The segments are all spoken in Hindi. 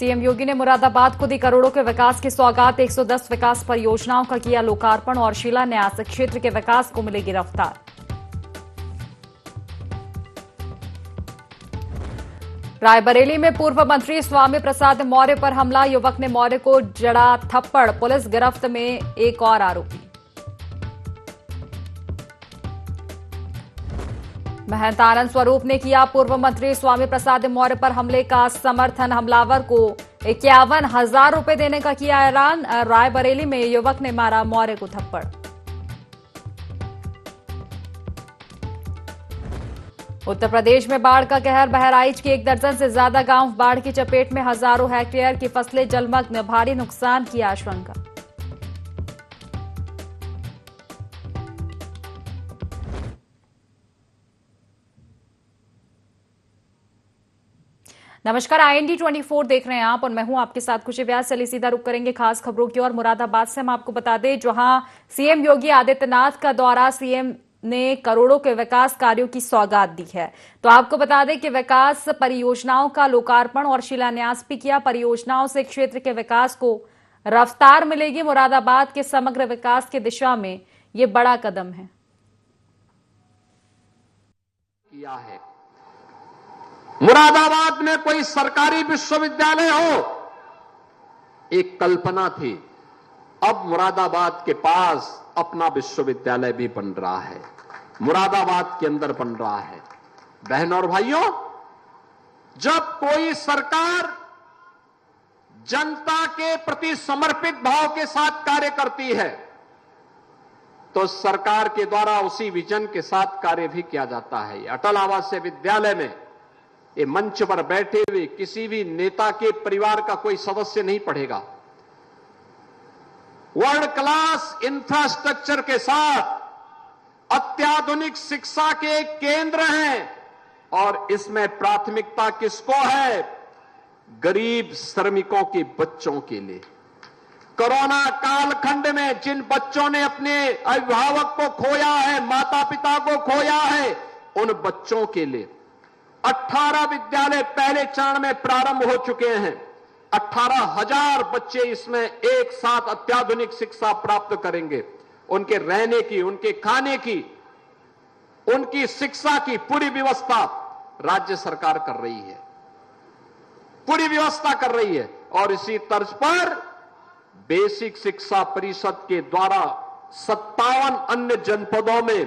सीएम योगी ने मुरादाबाद को दी करोड़ों के विकास की सौगात। 110 विकास परियोजनाओं का किया लोकार्पण और शिलान्यास। क्षेत्र के विकास को मिलेगी रफ्तार। रायबरेली में पूर्व मंत्री स्वामी प्रसाद मौर्य पर हमला। युवक ने मौर्य को जड़ा थप्पड़। पुलिस गिरफ्त में एक और आरोपी। महंत आनंद स्वरूप ने किया पूर्व मंत्री स्वामी प्रसाद मौर्य पर हमले का समर्थन। हमलावर को 51,000 रुपए देने का किया ऐलान। रायबरेली में युवक ने मारा मौर्य को थप्पड़। उत्तर प्रदेश में बाढ़ का कहर। बहराइच के 1 दर्जन से ज्यादा गांव बाढ़ की चपेट में। हजारों हेक्टेयर की फसलें जलमग्न। भारी नुकसान की आशंका। नमस्कार, IND 24 देख रहे हैं आप और मैं हूं आपके साथ खुशी व्यास। चलिए सीधा रुक करेंगे खास खबरों की ओर। मुरादाबाद से हम आपको बता दें, जहां सीएम योगी आदित्यनाथ का दौरा, सीएम ने करोड़ों के विकास कार्यों की सौगात दी है। तो आपको बता दें कि विकास परियोजनाओं का लोकार्पण और शिलान्यास भी किया। परियोजनाओं से क्षेत्र के विकास को रफ्तार मिलेगी। मुरादाबाद के समग्र विकास की दिशा में ये बड़ा कदम है। मुरादाबाद में कोई सरकारी विश्वविद्यालय हो, एक कल्पना थी। अब मुरादाबाद के पास अपना विश्वविद्यालय भी बन रहा है, मुरादाबाद के अंदर बन रहा है। बहनों और भाइयों, जब कोई सरकार जनता के प्रति समर्पित भाव के साथ कार्य करती है तो सरकार के द्वारा उसी विजन के साथ कार्य भी किया जाता है। अटल आवासीय विद्यालय में ये मंच पर बैठे हुए किसी भी नेता के परिवार का कोई सदस्य नहीं पढ़ेगा। वर्ल्ड क्लास इंफ्रास्ट्रक्चर के साथ अत्याधुनिक शिक्षा के केंद्र हैं और इसमें प्राथमिकता किसको है? गरीब श्रमिकों के बच्चों के लिए। कोरोना कालखंड में जिन बच्चों ने अपने अभिभावक को खोया है, माता पिता को खोया है, उन बच्चों के लिए 18 विद्यालय पहले चरण में प्रारंभ हो चुके हैं। 18,000 बच्चे इसमें एक साथ अत्याधुनिक शिक्षा प्राप्त करेंगे। उनके रहने की, उनके खाने की, उनकी शिक्षा की पूरी व्यवस्था राज्य सरकार कर रही है, पूरी व्यवस्था कर रही है। और इसी तर्ज पर बेसिक शिक्षा परिषद के द्वारा 57 अन्य जनपदों में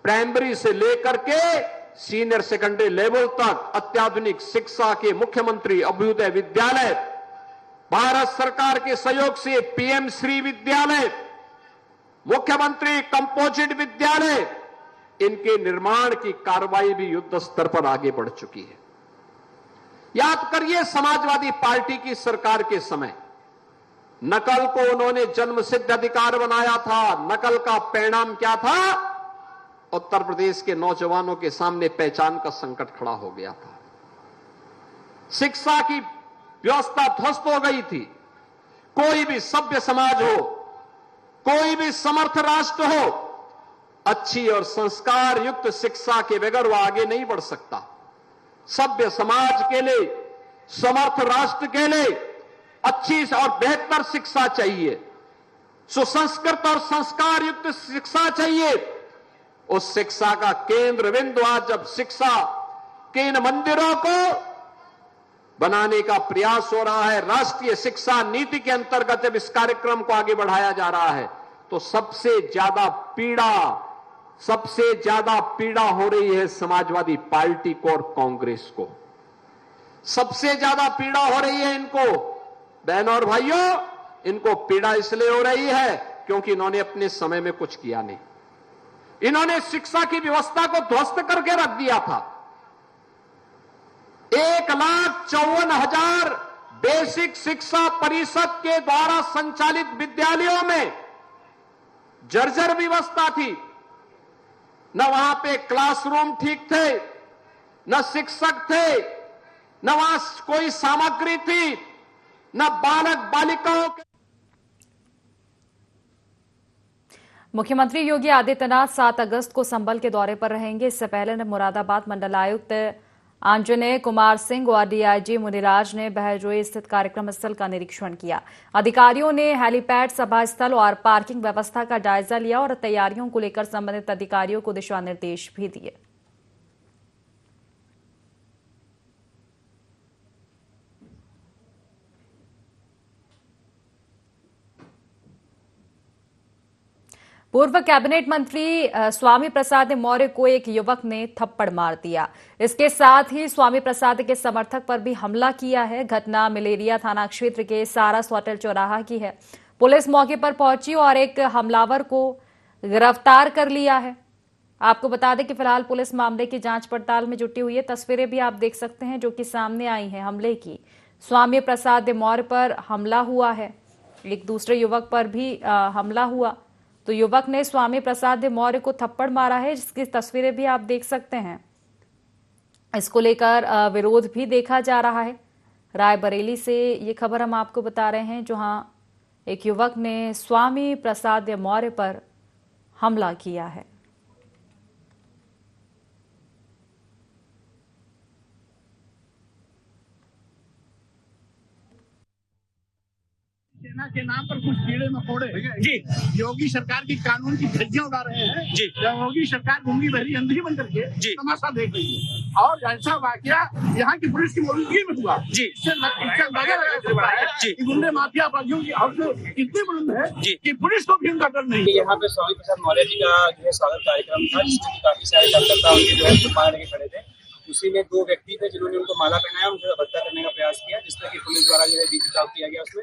प्राइमरी से लेकर के सीनियर सेकेंडरी लेवल तक अत्याधुनिक शिक्षा के मुख्यमंत्री अभ्युदय विद्यालय, भारत सरकार के सहयोग से PM श्री विद्यालय, मुख्यमंत्री कंपोजिट विद्यालय, इनके निर्माण की कार्रवाई भी युद्ध स्तर पर आगे बढ़ चुकी है। याद करिए, समाजवादी पार्टी की सरकार के समय नकल को उन्होंने जन्म सिद्ध अधिकार बनाया था। नकल का परिणाम क्या था? उत्तर प्रदेश के नौजवानों के सामने पहचान का संकट खड़ा हो गया था। शिक्षा की व्यवस्था ध्वस्त हो गई थी। कोई भी सभ्य समाज हो, कोई भी समर्थ राष्ट्र हो, अच्छी और संस्कार युक्त शिक्षा के बगैर वो आगे नहीं बढ़ सकता। सभ्य समाज के लिए, समर्थ राष्ट्र के लिए अच्छी और बेहतर शिक्षा चाहिए, सुसंस्कृत और संस्कार युक्त शिक्षा चाहिए। उस शिक्षा का केंद्र बिंदु आज जब शिक्षा के इन मंदिरों को बनाने का प्रयास हो रहा है, राष्ट्रीय शिक्षा नीति के अंतर्गत जब इस कार्यक्रम को आगे बढ़ाया जा रहा है, तो सबसे ज्यादा पीड़ा हो रही है समाजवादी पार्टी को और कांग्रेस को। सबसे ज्यादा पीड़ा हो रही है इनको। बहनों और भाइयों, इनको पीड़ा इसलिए हो रही है क्योंकि इन्होंने अपने समय में कुछ किया नहीं। इन्होंने शिक्षा की व्यवस्था को ध्वस्त करके रख दिया था। 1,54,000 बेसिक शिक्षा परिषद के द्वारा संचालित विद्यालयों में जर्जर व्यवस्था थी। न वहां पे क्लासरूम ठीक थे, न शिक्षक थे, न वहां कोई सामग्री थी, न बालक बालिकाओं के। मुख्यमंत्री योगी आदित्यनाथ 7 अगस्त को संभल के दौरे पर रहेंगे। इससे पहले मुरादाबाद मंडलायुक्त आंजनेय कुमार सिंह और डीआईजी मुनिराज ने बहजोई स्थित कार्यक्रम स्थल का निरीक्षण किया। अधिकारियों ने हेलीपैड, सभा स्थल और पार्किंग व्यवस्था का जायजा लिया और तैयारियों को लेकर संबंधित अधिकारियों को दिशा निर्देश भी दिए। पूर्व कैबिनेट मंत्री स्वामी प्रसाद मौर्य को एक युवक ने थप्पड़ मार दिया। इसके साथ ही स्वामी प्रसाद के समर्थक पर भी हमला किया है। घटना मलेरिया थाना क्षेत्र के सारस होटल चौराहा की है। पुलिस मौके पर पहुंची और एक हमलावर को गिरफ्तार कर लिया है। आपको बता दें कि फिलहाल पुलिस मामले की जांच पड़ताल में जुटी हुई है। तस्वीरें भी आप देख सकते हैं जो कि सामने आई हैं हमले की। स्वामी प्रसाद मौर्य पर हमला हुआ है, एक दूसरे युवक पर भी हमला हुआ। तो युवक ने स्वामी प्रसाद मौर्य को थप्पड़ मारा है, जिसकी तस्वीरें भी आप देख सकते हैं। इसको लेकर विरोध भी देखा जा रहा है। रायबरेली से ये खबर हम आपको बता रहे हैं, जहां एक युवक ने स्वामी प्रसाद मौर्य पर हमला किया है। सेना के नाम पर कुछ कीड़े मकोड़े जी योगी सरकार की कानून की धज्जियां उड़ा रहे हैं जी। योगी सरकार गूंगी बहरी अंधी बन करके जी तमाशा देख रही है और ऐसा वाकया यहाँ की पुलिस की मौजूदगी में हुआ जी। इससे अंदाजा लगाया सकता है कि गुंडे माफिया अपराधियों की हौसले कितनी बुलंद है जी कि पुलिस को भी उनका डर नहीं। यहाँ पे स्वामी प्रसाद मौर्य जी का जो है स्वागत कार्यक्रम था, जिसमें काफी सारे कार्यकर्ता उनके जो है माला लेके खड़े थे। उसी में दो व्यक्ति थे जिन्होंने उनको माला पहनाया, उनको हत्या करने का प्रयास किया, जिससे कि पुलिस द्वारा जो है बीच बचाव किया गया उसमें।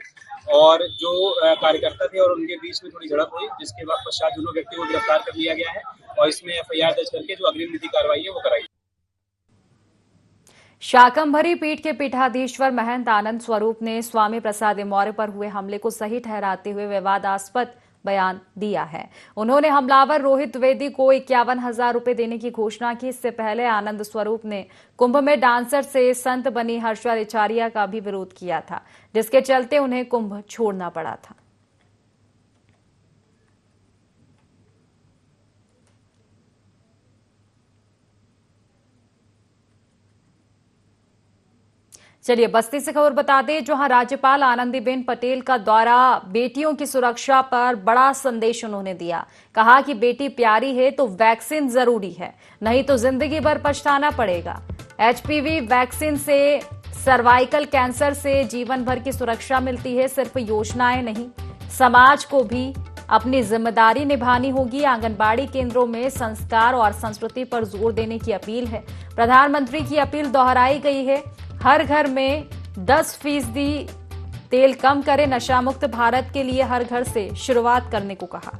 और जो कार्यकर्ता थे और उनके बीच में थोड़ी झड़प हुई, जिसके बाद पश्चात दोनों व्यक्तियों को गिरफ्तार कर लिया गया है और इसमें एफआईआर दर्ज करके जो अग्रिम विधि कार्रवाई है वो कराई। शाकंभरी पीठ के पीठाधीश्वर महंत आनंद स्वरूप ने स्वामी प्रसाद मौर्य पर हुए हमले को सही ठहराते हुए विवादास्पद बयान दिया है। उन्होंने हमलावर रोहित द्विवेदी को 51,000 रुपए देने की घोषणा की। इससे पहले आनंद स्वरूप ने कुंभ में डांसर से संत बनी हर्षा रिचारिया का भी विरोध किया था, जिसके चलते उन्हें कुंभ छोड़ना पड़ा था। चलिए बस्ती से खबर बता दें, जहां राज्यपाल आनंदीबेन पटेल का दौरा, बेटियों की सुरक्षा पर बड़ा संदेश उन्होंने दिया। कहा कि बेटी प्यारी है तो वैक्सीन जरूरी है, नहीं तो जिंदगी भर पछताना पड़ेगा। एचपीवी वैक्सीन से सर्वाइकल कैंसर से जीवन भर की सुरक्षा मिलती है। सिर्फ योजनाएं नहीं, समाज को भी अपनी जिम्मेदारी निभानी होगी। आंगनबाड़ी केंद्रों में संस्कार और संस्कृति पर जोर देने की अपील है। प्रधानमंत्री की अपील दोहराई गई है, हर घर में 10% तेल कम करें। नशा मुक्त भारत के लिए हर घर से शुरुआत करने को कहा।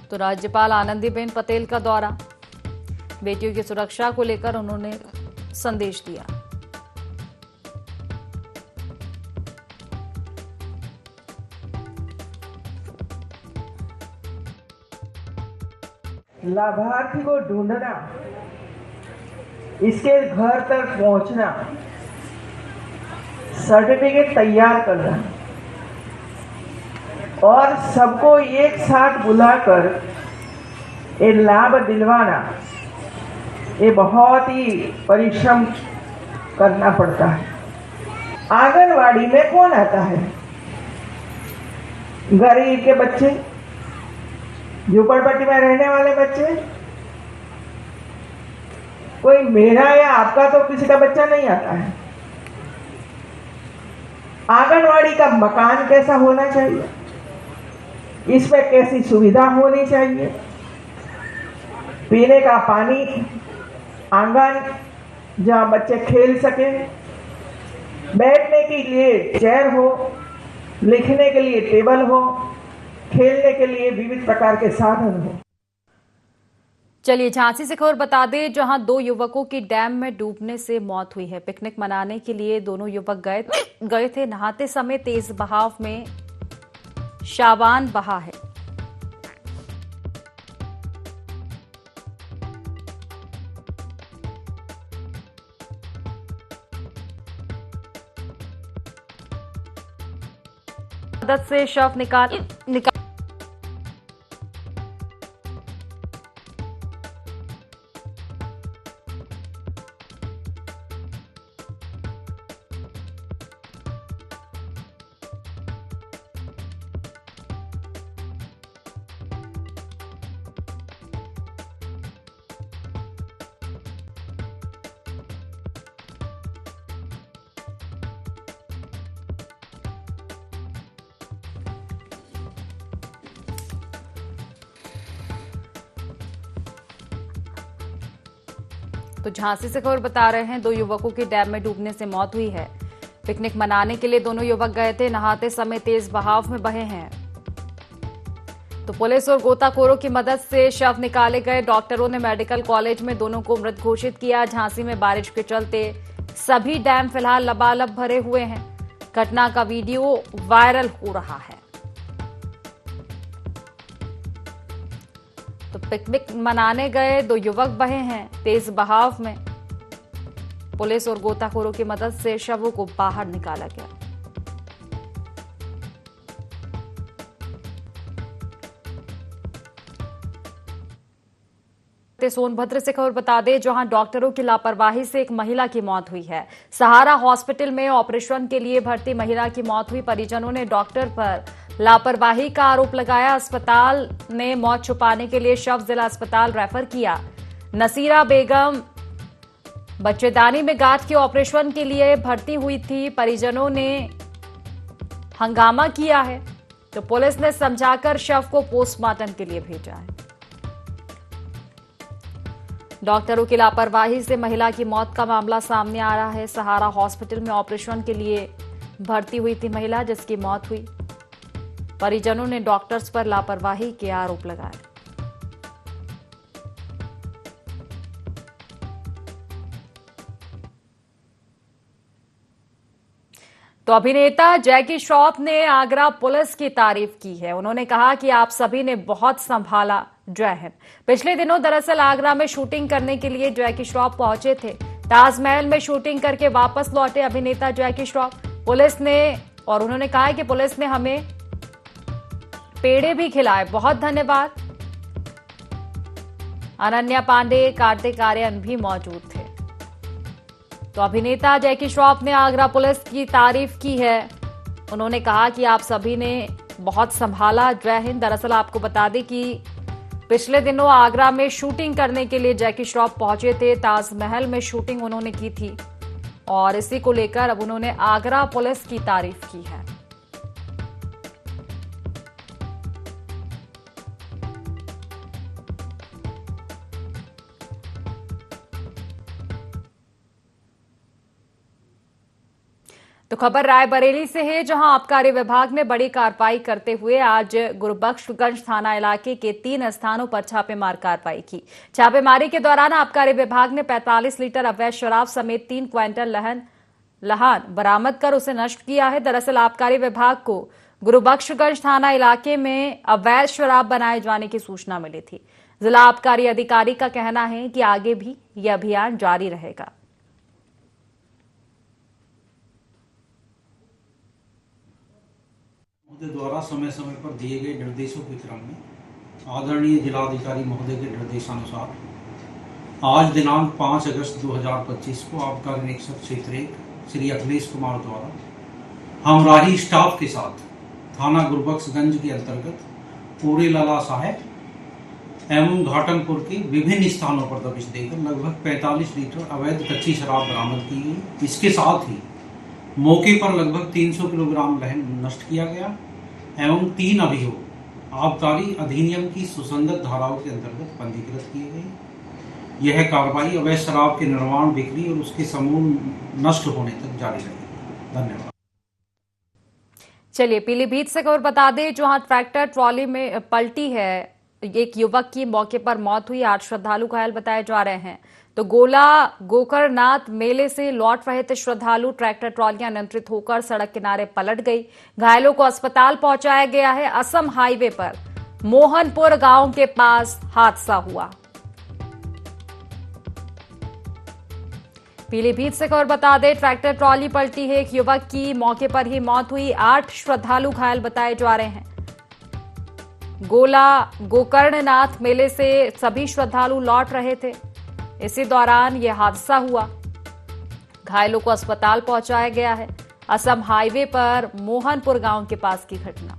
तो राज्यपाल आनंदीबेन पटेल का दौरा, बेटियों की सुरक्षा को लेकर उन्होंने संदेश दिया। लाभार्थी को ढूंढना, इसके घर तक पहुंचना, सर्टिफिकेट तैयार करना और सबको एक साथ बुलाकर ये लाभ दिलवाना, ये बहुत ही परिश्रम करना पड़ता है। आंगनवाड़ी में कौन आता है? गरीब के बच्चे, झोपड़पट्टी में रहने वाले बच्चे। कोई मेरा या आपका तो किसी का बच्चा नहीं आता है। आंगनवाड़ी का मकान कैसा होना चाहिए, इसमें कैसी सुविधा होनी चाहिए, पीने का पानी, आंगन जहां बच्चे खेल सके, बैठने के लिए चेयर हो, लिखने के लिए टेबल हो, खेलने के लिए विविध प्रकार के साधन हो। चलिए झांसी से खबर बता दें, जहां 2 युवकों की डैम में डूबने से मौत हुई है। पिकनिक मनाने के लिए दोनों युवक गए थे। नहाते समय तेज बहाव में शाबान बहा है। मदद से शव निकाल तो झांसी से खबर बता रहे हैं, 2 युवकों की डैम में डूबने से मौत हुई है। पिकनिक मनाने के लिए दोनों युवक गए थे, नहाते समय तेज बहाव में बहे हैं। तो पुलिस और गोताखोरों की मदद से शव निकाले गए। डॉक्टरों ने मेडिकल कॉलेज में दोनों को मृत घोषित किया। झांसी में बारिश के चलते सभी डैम फिलहाल लबालब भरे हुए हैं। घटना का वीडियो वायरल हो रहा है। तो पिकनिक मनाने गए 2 युवक बहे हैं तेज बहाव में। पुलिस और गोताखोरों की मदद से शवों को बाहर निकाला गया। सोनभद्र से खबर बता दें, जहां डॉक्टरों की लापरवाही से एक महिला की मौत हुई है। सहारा हॉस्पिटल में ऑपरेशन के लिए भर्ती महिला की मौत हुई। परिजनों ने डॉक्टर पर लापरवाही का आरोप लगाया। अस्पताल ने मौत छुपाने के लिए शव जिला अस्पताल रेफर किया। नसीरा बेगम बच्चेदानी में गांठ के ऑपरेशन के लिए भर्ती हुई थी। परिजनों ने हंगामा किया है, तो पुलिस ने समझाकर शव को पोस्टमार्टम के लिए भेजा है। डॉक्टरों की लापरवाही से महिला की मौत का मामला सामने आ रहा है। सहारा हॉस्पिटल में ऑपरेशन के लिए भर्ती हुई थी महिला, जिसकी मौत हुई। परिजनों ने डॉक्टर्स पर लापरवाही के आरोप लगाए। तो अभिनेता जैकी श्रॉफ ने आगरा पुलिस की तारीफ की है। उन्होंने कहा कि आप सभी ने बहुत संभाला, जय हिंद। पिछले दिनों दरअसल आगरा में शूटिंग करने के लिए जैकी श्रॉफ पहुंचे थे। ताजमहल में शूटिंग करके वापस लौटे अभिनेता जैकी श्रॉफ। पुलिस ने और उन्होंने कहा कि पुलिस ने हमें पेड़े भी खिलाए, बहुत धन्यवाद। अनन्या पांडे, कार्तिक आर्यन भी मौजूद थे। तो अभिनेता जैकी श्रॉफ ने आगरा पुलिस की तारीफ की है। उन्होंने कहा कि आप सभी ने बहुत संभाला, जय हिंद। दरअसल आपको बता दें कि पिछले दिनों आगरा में शूटिंग करने के लिए जैकी श्रॉफ पहुंचे थे। ताजमहल में शूटिंग उन्होंने की थी और इसी को लेकर अब उन्होंने आगरा पुलिस की तारीफ की है। तो खबर रायबरेली से है, जहां आबकारी विभाग ने बड़ी कार्रवाई करते हुए आज गुरबख्शगंज थाना इलाके के 3 स्थानों पर छापेमार कार्रवाई की। छापेमारी के दौरान आबकारी विभाग ने 45 लीटर अवैध शराब समेत 3 क्विंटल लहान बरामद कर उसे नष्ट किया है। दरअसल आबकारी विभाग को गुरबख्शगंज थाना इलाके में अवैध शराब बनाए जाने की सूचना मिली थी। जिला आबकारी अधिकारी का कहना है कि आगे भी यह अभियान जारी रहेगा। द्वारा समय समय पर दिए गए निर्देशों के क्रम में आदरणीय जिलाधिकारी महोदय के निर्देशानुसार आज दिनांक 5 अगस्त 2025 को आबकारी निरीक्षक क्षेत्र 1 श्री अखिलेश कुमार द्वारा हमराही स्टाफ के साथ थाना गुरबख्शगंज के अंतर्गत पूरे लाला साहेब एवं घाटमपुर के विभिन्न स्थानों पर दबिश देकर लगभग 45 लीटर अवैध कच्ची शराब बरामद की गई। इसके साथ ही मौके पर लगभग 300 किलोग्राम लहन नष्ट किया गया एवं 3 अभियोग आबकारी अधिनियम की सुसंगत धाराओं के अंतर्गत पंजीकृत किए गए। यह कार्रवाई अवैध शराब के निर्माण, बिक्री और उसके समूह नष्ट होने तक जारी रहेगी। धन्यवाद। चलिए पीलीभीत से खबर बता दें, जहां ट्रैक्टर ट्रॉली में पलटी है, एक युवक की मौके पर मौत हुई। 8 श्रद्धालु घायल बताए जा रहे हैं। तो गोला गोकरनाथ मेले से लौट रहे थे श्रद्धालु। ट्रैक्टर ट्रॉलियां नियंत्रित होकर सड़क किनारे पलट गई। घायलों को अस्पताल पहुंचाया गया है। असम हाईवे पर मोहनपुर गांव के पास हादसा हुआ। पीलीभीत से खबर बता दें, ट्रैक्टर ट्रॉली पलटी है, एक युवक की मौके पर ही मौत हुई, 8 श्रद्धालु घायल बताए जा रहे हैं। गोला गोकर्णनाथ मेले से सभी श्रद्धालु लौट रहे थे, इसी दौरान यह हादसा हुआ। घायलों को अस्पताल पहुंचाया गया है। असम हाईवे पर मोहनपुर गांव के पास की घटना।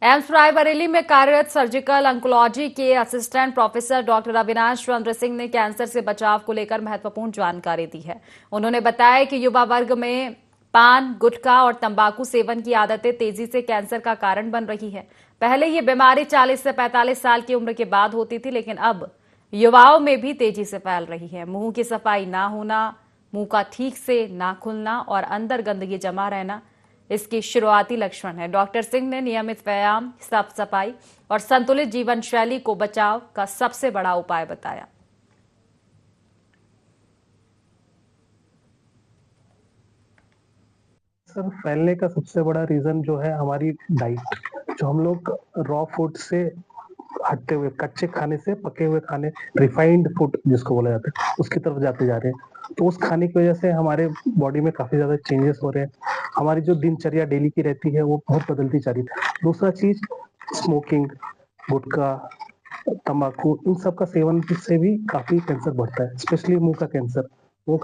एम्स रायबरेली में कार्यरत सर्जिकल ऑन्कोलॉजी के assistant professor doctor Avinash Chandra Singh ने कैंसर से बचाव को लेकर महत्वपूर्ण जानकारी दी है। उन्होंने बताया कि युवा वर्ग में पान, गुटखा और तंबाकू सेवन की आदतें तेजी से कैंसर का कारण बन रही है। पहले ये बीमारी 40 से 45 साल की उम्र के बाद होती थी, लेकिन अब युवाओं में भी तेजी से फैल रही है। मुंह की सफाई ना होना, मुंह का ठीक से ना खुलना और अंदर गंदगी जमा रहना इसकी शुरुआती लक्षण है। डॉक्टर सिंह ने नियमित व्यायाम, साफ सफाई और संतुलित जीवन शैली को बचाव का सबसे बड़ा उपाय बताया। सर, फैलने का सबसे बड़ा रीजन जो है हमारी डाइट, जो हम लोग रॉ फूड से हटते हुए कच्चे खाने से पके हुए खाने, रिफाइंड फूड जिसको बोला जाता है, उसकी तरफ जाते जा रहे हैं। तो उस खाने की वजह से हमारे बॉडी में काफी ज्यादा चेंजेस हो रहे हैं। हमारी जो दिनचर्या डेली की रहती है वो बहुत बदलती जा रही है। दूसरा चीज, स्मोकिंग, गुटखा, तंबाकू, इन सब का सेवन से भी काफी कैंसर बढ़ता है, स्पेशली मुंह का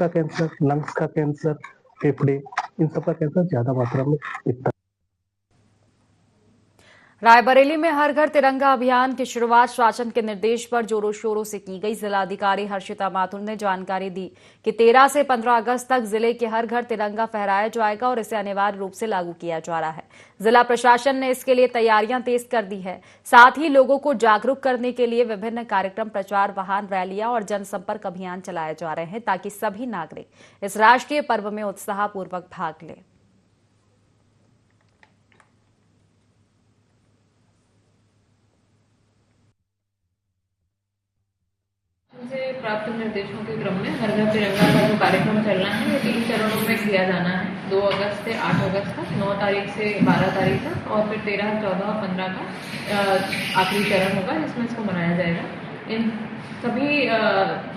कैंसर, लंग्स का कैंसर, फेफड़े, इन सब का कैंसर ज्यादा मात्रा में दिखता है। रायबरेली में हर घर तिरंगा अभियान की शुरुआत शासन के निर्देश पर जोरों शोरों से की गई। जिलाधिकारी हर्षिता माथुर ने जानकारी दी कि 13 से 15 अगस्त तक जिले के हर घर तिरंगा फहराया जाएगा और इसे अनिवार्य रूप से लागू किया जा रहा है। जिला प्रशासन ने इसके लिए तैयारियां तेज कर दी है। साथ ही लोगों को जागरूक करने के लिए विभिन्न कार्यक्रम, प्रचार वाहन, रैलियां और जनसंपर्क अभियान चलाए जा रहे हैं ताकि सभी नागरिक इस राष्ट्रीय पर्व में उत्साहपूर्वक भाग लें। से प्राप्त निर्देशों के क्रम में हर घर तिरंगा का जो कार्यक्रम चलना है ये 3 चरणों में किया जाना है। 2 अगस्त से 8 अगस्त तक, 9 तारीख से 12 तारीख तक और फिर 13, 14 और 15 का आखिरी चरण होगा जिसमें इसको मनाया जाएगा। इन सभी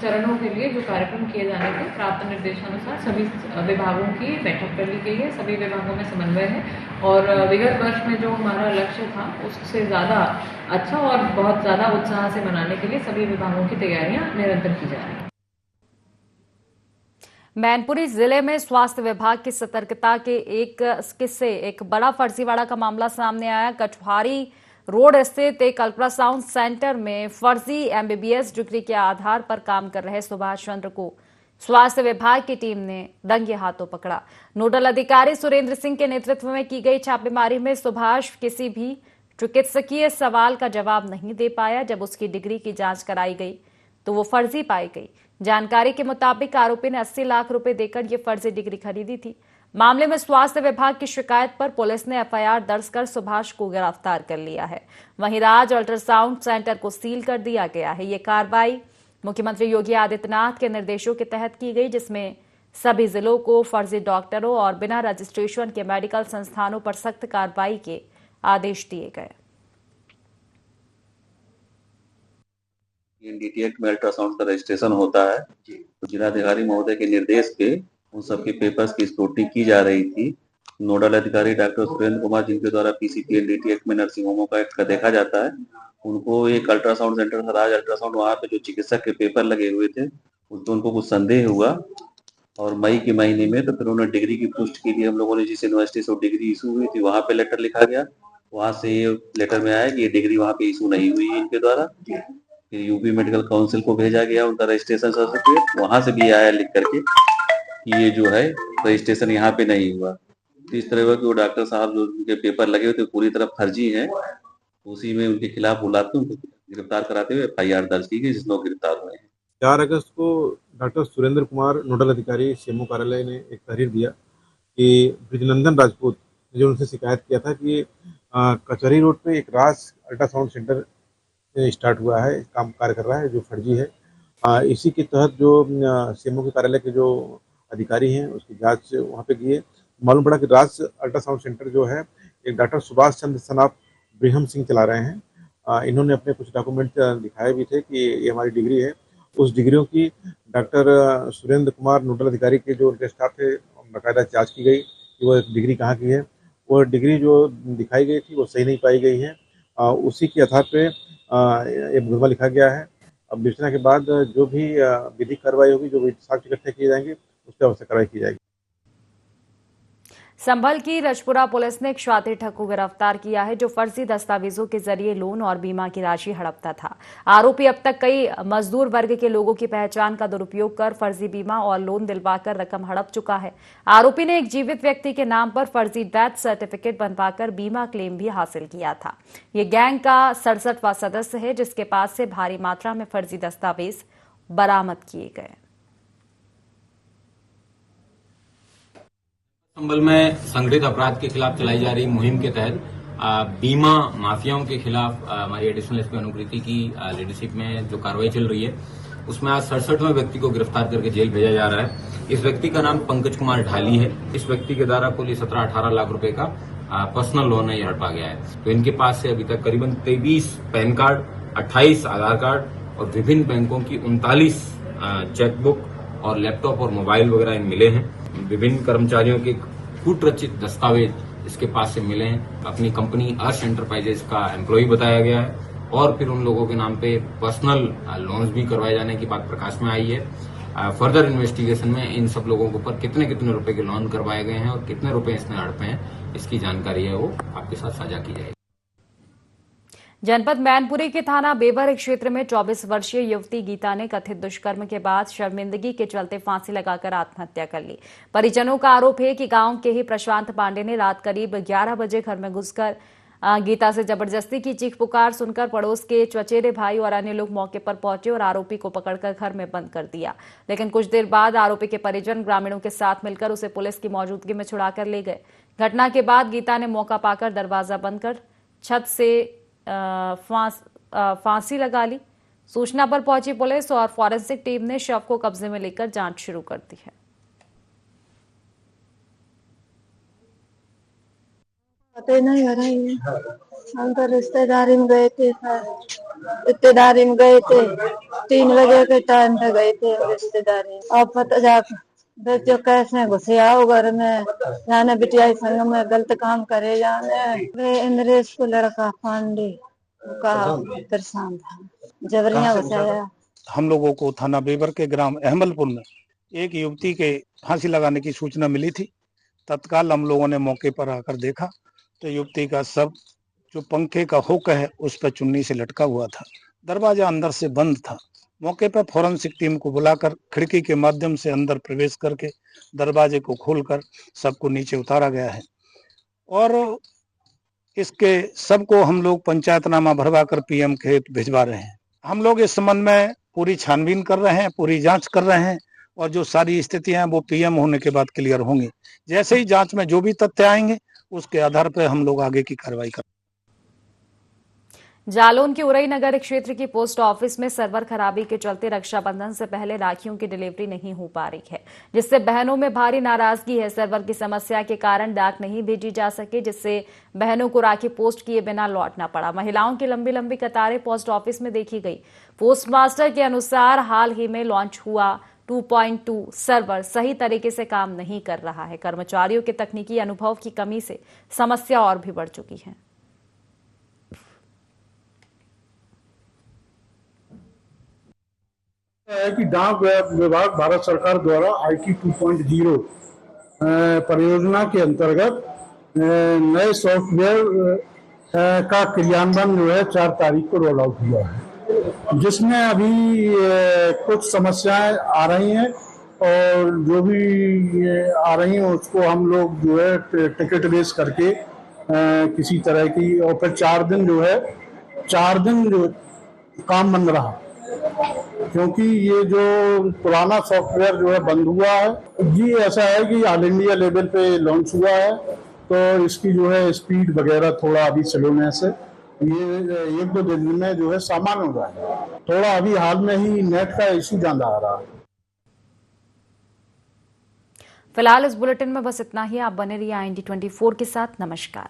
चरणों के लिए जो कार्यक्रम किए जाने थे प्राप्त निर्देशानुसार सभी विभागों की बैठक कर ली गई है। सभी विभागों में समन्वय है और विगत वर्ष में जो हमारा लक्ष्य था उससे ज़्यादा अच्छा और बहुत ज़्यादा उत्साह से मनाने के लिए सभी विभागों की तैयारियां निरंतर की जा रही हैं। मैनपुरी जिले में स्वास्थ्य विभाग की सतर्कता के एक बड़ा फर्जीवाड़ा का मामला सामने आया। कचुहारी रोड स्थित एक अल्ट्रासाउंड सेंटर में फर्जी एमबीबीएस डिग्री के आधार पर काम कर रहे सुभाष चंद्र को स्वास्थ्य विभाग की टीम ने रंगे हाथों पकड़ा। नोडल अधिकारी सुरेंद्र सिंह के नेतृत्व में की गई छापेमारी में सुभाष किसी भी चिकित्सकीय सवाल का जवाब नहीं दे पाया। जब उसकी डिग्री की जांच कराई गई तो वो फर्जी पाई गई। जानकारी के मुताबिक आरोपी ने 80 लाख रुपए देकर ये फर्जी डिग्री खरीदी थी। मामले में स्वास्थ्य विभाग की शिकायत पर पुलिस ने एफआईआर दर्ज कर सुभाष को गिरफ्तार कर लिया है। वहीं राज अल्ट्रासाउंड सेंटर को सील कर दिया गया है। ये कार्रवाई मुख्यमंत्री योगी आदित्यनाथ के निर्देशों के तहत की गई, जिसमें सभी जिलों को फर्जी डॉक्टरों और बिना रजिस्ट्रेशन के मेडिकल संस्थानों पर सख्त कार्रवाई के आदेश दिए गए। एनडीटी एक्ट में अल्ट्रासाउंड का रजिस्ट्रेशन होता है, तो जिलाधिकारी महोदय के निर्देश पे उन सबके पेपर्स की स्क्रूटनी की जा रही थी। नोडल अधिकारी डॉक्टर सुरेंद्र कुमार, जिनके द्वारा पीसीपी एनडीटी एक्ट में नर्सिंग होमों का एक्ट का देखा जाता है, उनको एक अल्ट्रासाउंड सेंटर था राज अल्ट्रासाउंड, वहाँ पे जो चिकित्सक के पेपर लगे हुए थे उसमें उनको कुछ संदेह हुआ और मई के महीने में तो फिर उन्होंने डिग्री की पुष्टि के लिए हम लोगों ने जिस यूनिवर्सिटी से डिग्री इशू हुई थी वहाँ पे लेटर लिखा गया। वहाँ से ये लेटर में आया कि ये डिग्री वहाँ पे इशू नहीं हुई है इनके द्वारा। फिर यूपी मेडिकल काउंसिल को भेजा गया उनका रजिस्ट्रेशन सर्टिफिकेट, वहाँ से भी आया लिख करके कि ये जो है रजिस्ट्रेशन यहाँ पे नहीं हुआ। तो इस तरह कि वो डॉक्टर साहब जो उनके पेपर लगे हुए थे पूरी तरह फर्जी हैं, उसी में उनके खिलाफ बुलाते उनको गिरफ्तार कराते हुए एफआईआर दर्ज की गई, जिसमें गिरफ्तार हुए हैं। 4 अगस्त को डॉक्टर सुरेंद्र कुमार नोडल अधिकारी सीएमओ कार्यालय ने एक तहरीर दिया कि ब्रिजनंदन राजपूत ने जो उनसे शिकायत किया था कि कचहरी रोड पे एक राज अल्ट्रासाउंड सेंटर स्टार्ट हुआ है, काम कार्य कर रहा है, जो फर्जी है। इसी के तहत जो सीएमओ के कार्यालय के जो अधिकारी हैं उसकी जांच वहाँ पे किए। मालूम पड़ा कि राज अल्ट्रासाउंड सेंटर जो है एक डॉक्टर सुभाष चंद्र सनाफ ब्रिहम सिंह चला रहे हैं। इन्होंने अपने कुछ डॉक्यूमेंट दिखाए भी थे कि ये हमारी डिग्री है। उस डिग्रियों की डॉक्टर सुरेंद्र कुमार नोडल अधिकारी के जो उनके स्टाफ थे बाकायदा जांच की गई कि वो डिग्री कहाँ की है। वो डिग्री जो दिखाई गई थी वो सही नहीं पाई गई है। उसी के आधार पे एक मुकदमा लिखा गया है। अब विवेचना के बाद जो भी विधिक कार्रवाई होगी, जो भी साक्ष्य इकट्ठे किए जाएंगे, उस पर अवश्य कार्रवाई की जाएगी। संभल की रजपुरा पुलिस ने एक स्वाति ठग को गिरफ्तार किया है जो फर्जी दस्तावेजों के जरिए लोन और बीमा की राशि हड़पता था। आरोपी अब तक कई मजदूर वर्ग के लोगों की पहचान का दुरुपयोग कर फर्जी बीमा और लोन दिलवाकर रकम हड़प चुका है। आरोपी ने एक जीवित व्यक्ति के नाम पर फर्जी डेथ सर्टिफिकेट बनवाकर बीमा क्लेम भी हासिल किया था। ये गैंग का 67वां सदस्य है जिसके पास से भारी मात्रा में फर्जी दस्तावेज बरामद किए गए। संभल में संगठित अपराध के खिलाफ चलाई जा रही मुहिम के तहत बीमा माफियाओं के खिलाफ हमारी एडिशनल एसपी अनुकृति की लीडरशिप में जो कार्रवाई चल रही है उसमें आज 67वें व्यक्ति को गिरफ्तार करके जेल भेजा जा रहा है। इस व्यक्ति का नाम पंकज कुमार ढाली है। इस व्यक्ति के द्वारा कुल 17-18 लाख रुपए का पर्सनल लोन है, ये हड़पा गया है। तो इनके पास से अभी तक करीबन 23 पैन कार्ड, 28 आधार कार्ड और विभिन्न बैंकों की 39 चेकबुक और लैपटॉप और मोबाइल वगैरह मिले हैं। विभिन्न कर्मचारियों के कूटरचित दस्तावेज इसके पास से मिले हैं। अपनी कंपनी अर्श एंटरप्राइजेज का एम्प्लॉय बताया गया है और फिर उन लोगों के नाम पे पर्सनल लोन्स भी करवाए जाने की बात प्रकाश में आई है। फर्दर इन्वेस्टिगेशन में इन सब लोगों के ऊपर कितने कितने रुपए के लोन करवाए गए हैं और कितने रुपए इसने हड़पे हैं, इसकी जानकारी है वो आपके साथ साझा की जाएगी। जनपद मैनपुरी के थाना बेबर क्षेत्र में 24 वर्षीय युवती गीता ने कथित दुष्कर्म के बाद शर्मिंदगी के चलते फांसी लगाकर आत्महत्या कर ली। परिजनों का आरोप है कि गांव के ही प्रशांत पांडे ने रात करीब 11 बजे घर में घुसकर गीता से जबरदस्ती की चीख पुकार सुनकर पड़ोस के चचेरे भाई और अन्य लोग मौके पर पहुंचे और आरोपी को पकड़कर घर में बंद कर दिया। लेकिन कुछ देर बाद आरोपी के परिजन ग्रामीणों के साथ मिलकर उसे पुलिस की मौजूदगी में छुड़ाकर ले गए। घटना के बाद गीता ने मौका पाकर दरवाजा बंद कर छत से फांसी लगा ली। सूचना पर पहुंची पुलिस और फॉरेंसिक टीम ने शव को कब्जे में लेकर जांच शुरू कर दी है। पता नहीं हो रही है। हम तो रिश्तेदारी में गए थे, 3 बजे के टाइम पे गए थे रिश्तेदारी। अब पता जाकर बच्चों कैसे घुसे आओ घर में, जाने बिटिया संग में गलत काम करे जाने। इंद्रेश को लड़का पांडे का परेशान था, जबरिया घुसाया। हम लोगों को थाना बेबर के ग्राम अहमलपुर में एक युवती के फांसी लगाने की सूचना मिली थी। तत्काल हम लोगों ने मौके पर आकर देखा तो युवती का शव जो पंखे का हुक है उस पर चुन्नी से लटका हुआ था। दरवाजा अंदर से बंद था। मौके पर फॉरेंसिक टीम को बुलाकर खिड़की के माध्यम से अंदर प्रवेश करके दरवाजे को खोलकर सबको नीचे उतारा गया है और इसके सबको हम लोग पंचायतनामा भरवा कर पीएम खेत भिजवा रहे हैं। हम लोग इस संबंध में पूरी छानबीन कर रहे हैं, पूरी जांच कर रहे हैं और जो सारी स्थितियां हैं वो पीएम होने के बाद क्लियर होंगी। जैसे ही जांच में जो भी तथ्य आएंगे उसके आधार पर हम लोग आगे की कार्रवाई करेंगे। जालौन के उरई नगर क्षेत्र की पोस्ट ऑफिस में सर्वर खराबी के चलते रक्षाबंधन से पहले राखियों की डिलीवरी नहीं हो पा रही है, जिससे बहनों में भारी नाराजगी है। सर्वर की समस्या के कारण डाक नहीं भेजी जा सके, जिससे बहनों को राखी पोस्ट किए बिना लौटना पड़ा। महिलाओं की लंबी लंबी कतारें पोस्ट ऑफिस में देखी गई। पोस्टमास्टर के अनुसार हाल ही में लॉन्च हुआ 2.2 सर्वर सही तरीके से काम नहीं कर रहा है। कर्मचारियों के तकनीकी अनुभव की कमी से समस्या और भी बढ़ चुकी है। कि डाक विभाग भारत सरकार द्वारा IT 2.0 परियोजना के अंतर्गत नए सॉफ्टवेयर का क्रियान्वयन जो है 4 तारीख को रोल आउट हुआ है, जिसमें अभी कुछ समस्याएं आ रही हैं और जो भी आ रही हैं उसको हम लोग जो है टिकट बेस करके किसी तरह की और फिर 4 दिन जो काम बंद रहा, क्योंकि ये जो पुराना सॉफ्टवेयर जो है बंद हुआ है। जी ऐसा है कि ऑल इंडिया लेवल पे लॉन्च हुआ है तो इसकी जो है स्पीड वगैरह थोड़ा अभी स्लोनेस है, ये 1-2 दिन में जो है सामान्य हो जाएगा। थोड़ा अभी हाल में ही नेट का इशू ज्यादा आ रहा है। फिलहाल इस बुलेटिन में बस इतना ही। आप बने रहिए IND24 के साथ। नमस्कार।